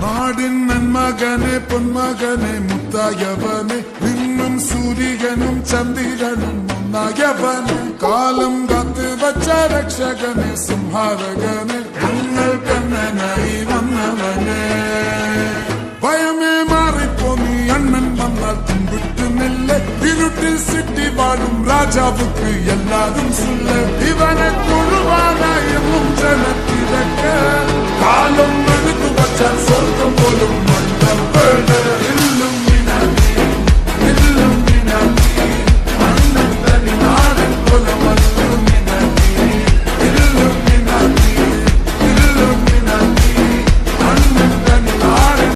നാടിൻ നന്മകനെ പൊന്മകനെ മുത്തായവനെ നിന്നും സൂര്യനും ചന്ദ്രനും ഒന്നായവനെ കാലം കാത്ത് വച്ച രക്ഷകനെ സംഹാരകനെ ഞങ്ങൾ കണ്ണനായി വന്നവനെ ഭയമേ മാറിപ്പോ നീ അണ്ണൻ വന്നാൽ തുമ്പിട്ടുന്നില്ല ഇരുട്ടിൽ സിറ്റി വാഴും രാജാവുക്ക് എല്ലാരും സുല്ല ഇവനെ കൊഴുവാനായെന്നും ജനത്തിരക്ക് കാലം എടുത്തു വച്ചാൽ സ്വർഗം പോലും